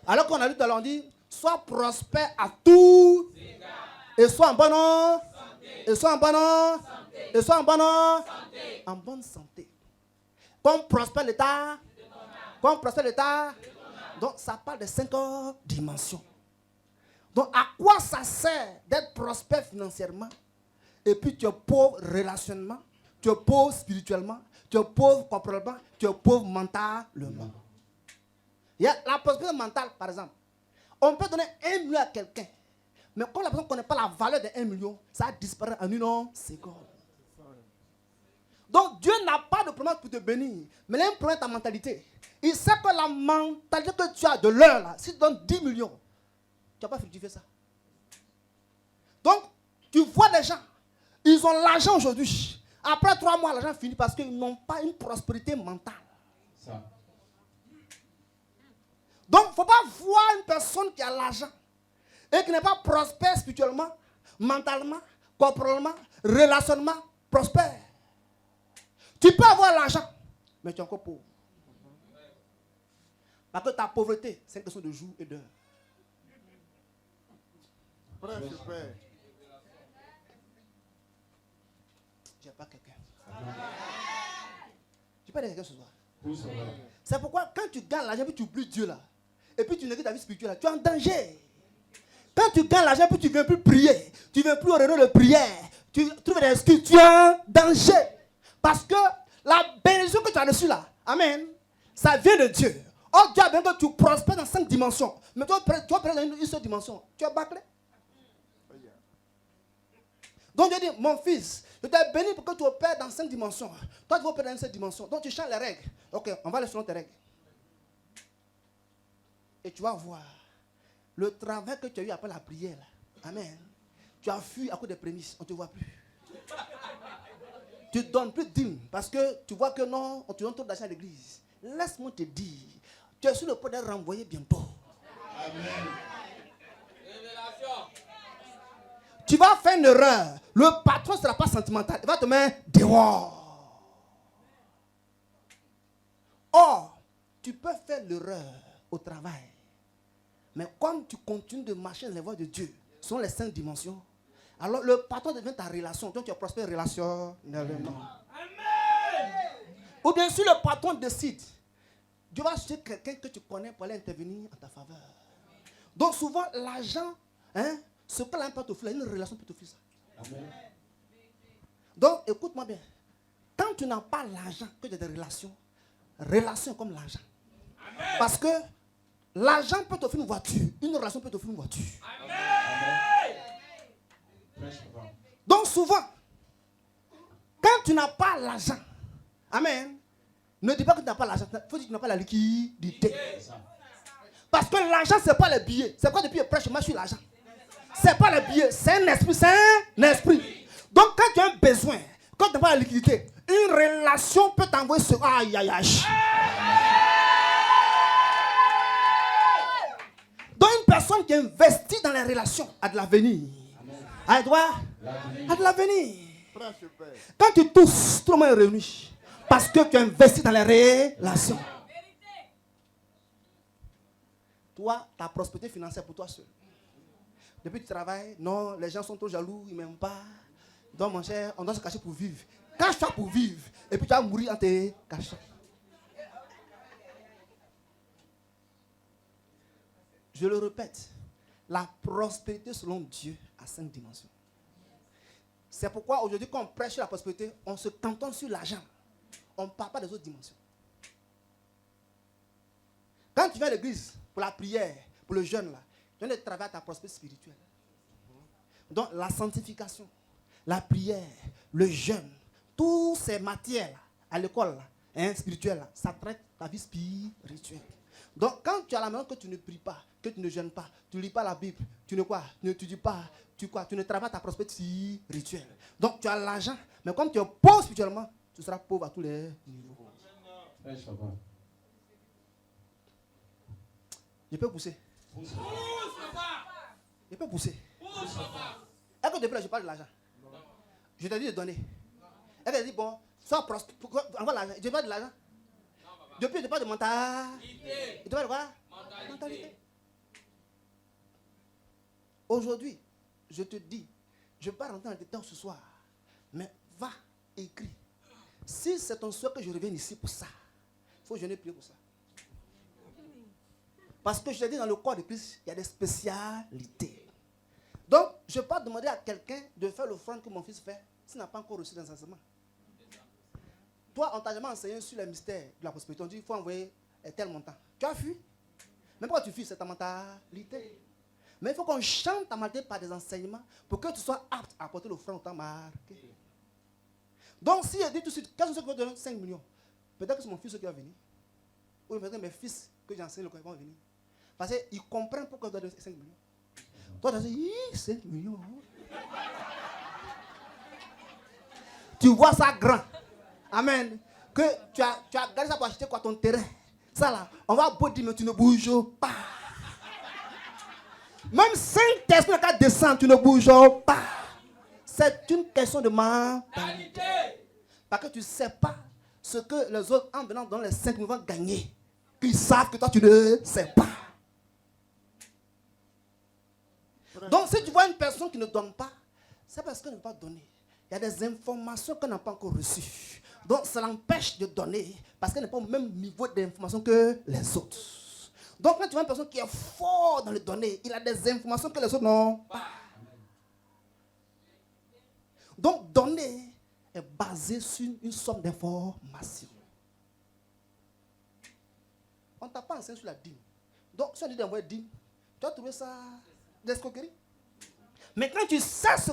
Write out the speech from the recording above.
Alors qu'on a lu tout à l'heure, on dit, sois prospère à tout. Et sois en bonne santé. Et sois en bonne santé. Et sois en bonne santé. En bonne santé. Comme prospère l'état. Comme prospère l'état. Donc, ça parle de 5 dimensions. Donc, à quoi ça sert d'être prospère financièrement? Et puis, tu es pauvre relationnellement. Tu es pauvre spirituellement. Tu es pauvre corporellement. Tu es pauvre mentalement. Il y a la prospérité mentale, par exemple. On peut donner 1 million à quelqu'un. Mais quand la personne ne connaît pas la valeur de 1 million, ça disparaît en une seconde. Donc Dieu n'a pas de promesse pour te bénir. Mais il a un problème de ta mentalité. Il sait que la mentalité que tu as de l'heure, là, si tu donnes 10 millions, tu n'as pas fructifié ça. Donc, tu vois des gens, ils ont l'argent aujourd'hui. Après 3 mois, l'argent finit parce qu'ils n'ont pas une prospérité mentale. Ça. Donc, il ne faut pas voir une personne qui a l'argent et qui n'est pas prospère spirituellement, mentalement, corporellement, relationnellement, prospère. Tu peux avoir l'argent, mais tu es encore pauvre. Parce que ta pauvreté, c'est une question de jour et d'heure. J'ai pas quelqu'un. Tu peux aider quelqu'un ce soir. C'est pourquoi quand tu gagnes l'argent, puis tu oublies Dieu là, et puis tu négliges ta vie spirituelle là, tu es en danger. Quand tu gagnes l'argent, puis tu ne viens plus prier, tu ne viens plus au réunion de prière, tu trouves des excuses, tu es en danger. Parce que la bénédiction que tu as reçue là, amen, ça vient de Dieu. Oh, Dieu a besoin que tu prospères dans 5 dimensions. Mais toi, tu vas prendre une seule dimension. Tu es bâclé. Donc Dieu dit, mon fils, je t'ai béni pour que tu opères dans 5 dimensions. Toi, tu vas opérer dans 7 dimensions. Donc tu changes les règles. Ok, on va aller selon tes règles. Et tu vas voir le travail que tu as eu après la prière. Là. Amen. Tu as fui à cause des prémices. On ne te voit plus. Tu ne donnes plus de dîmes parce que tu vois que non, on te donne trop d'argent à l'église. Laisse-moi te dire, tu es sur le point d'être renvoyé bientôt. Amen. Tu vas faire une erreur. Le patron ne sera pas sentimental. Il va te mettre dehors. Or, tu peux faire l'erreur au travail. Mais comme tu continues de marcher dans les voies de Dieu, ce sont les 5 dimensions, alors le patron devient ta relation. Donc tu es prospère relationnellement. Ou bien si le patron décide, Dieu va chercher quelqu'un que tu connais pour aller intervenir en ta faveur. Donc souvent l'argent, ce que l'un peut t'offrir, une relation peut t'offrir ça. Amen. Donc écoute-moi bien. Quand tu n'as pas l'argent, que tu as des relations comme l'argent. Parce que l'argent peut t'offrir une voiture, une relation peut t'offrir une voiture. Amen. Donc souvent, quand tu n'as pas l'argent, amen, ne dis pas que tu n'as pas l'argent, il faut dire que tu n'as pas la liquidité. Parce que l'argent, ce n'est pas les billets. C'est quoi depuis le prêche, moi je suis l'argent. Ce n'est pas les billets, c'est un esprit, c'est un esprit. Donc quand tu as un besoin, quand tu n'as pas la liquidité, une relation peut t'envoyer ce... Aïe, aïe, aïe. Donc une personne qui investit dans les relations a de l'avenir. A de l'avenir. Quand tu tousses, tout le monde est réuni. Parce que tu investis dans les relations. Toi, ta prospérité financière pour toi seul. Depuis que tu travailles, non, les gens sont trop jaloux, ils ne m'aiment pas. Donc mon cher, on doit se cacher pour vivre. Cache-toi pour vivre. Et puis tu vas mourir en te cachant. Je le répète, la prospérité selon Dieu a 5 dimensions. C'est pourquoi aujourd'hui, quand on prêche sur la prospérité, on se cantonne sur l'argent. On ne parle pas des autres dimensions. Quand tu viens à l'église pour la prière, pour le jeûne, là, tu viens de travailler ta prospérité spirituelle. Donc la sanctification, la prière, le jeûne, toutes ces matières à l'école spirituelle, ça traite ta vie spirituelle. Donc quand tu as la maison que tu ne pries pas, que tu ne jeûnes pas, tu ne lis pas la Bible, tu n'étudies pas, tu ne travailles ta prospérité spirituelle. Donc tu as l'argent, mais comme tu es pauvre spirituellement, tu seras pauvre à tous les niveaux. Je peux pousser. Je peux pousser. Est-ce que depuis là je parle de l'argent? Je t'ai dit de donner. Elle a dit bon, sois prospère, envoie l'argent. Je parle de l'argent. Depuis je parle de mentalité. Tu parles de quoi? Mentalité. Aujourd'hui, je te dis, je ne vais pas rentrer dans le détail ce soir, mais va écrire. Si c'est ton souhait que je revienne ici pour ça, il faut que je ne prie pour ça. Parce que je te dis, dans le corps de Christ, il y a des spécialités. Donc, je ne vais pas demander à quelqu'un de faire l'offrande que mon fils fait s'il n'a pas encore reçu l'enseignement. Toi, on t'a jamais enseigné sur les mystères de la prospérité. On dit qu'il faut envoyer tel montant. Tu as fui. Mais pourquoi tu fuis? C'est ta mentalité. Mais il faut qu'on chante ta mentalité par des enseignements pour que tu sois apte à apporter l'offrande au temps marqué. Donc, si je dis tout de suite, quels sont ceux qui vont donner 5 millions? Peut-être que c'est mon fils qui va venir. Ou peut-être mes fils que j'enseigne qui vont venir. Parce qu'ils comprennent pourquoi je dois donner 5 millions. Toi, tu as dit, 5 millions. Tu vois ça grand. Amen. Que tu as gardé ça pour acheter quoi, ton terrain. Ça là, on va beau dire, mais tu ne bouges pas. Même 5 personnes qui descendent, tu ne bouges pas. C'est une question de mentalité. Parce que tu ne sais pas ce que les autres, en venant dans les 5 millions, vont gagner. Ils savent que toi, tu ne sais pas. Donc, si tu vois une personne qui ne donne pas, c'est parce qu'elle ne veut pas donner. Il y a des informations qu'elle n'a pas encore reçues. Donc, ça l'empêche de donner parce qu'elle n'est pas au même niveau d'information que les autres. Donc, quand tu vois une personne qui est fort dans le donner, il a des informations que les autres n'ont pas. Donc, donner est basé sur une somme d'informations. On ne t'a pas enseigné sur la dîme. Donc, si on dit d'envoyer dîme, tu as trouvé ça d'escroquerie. Mais quand tu sais ce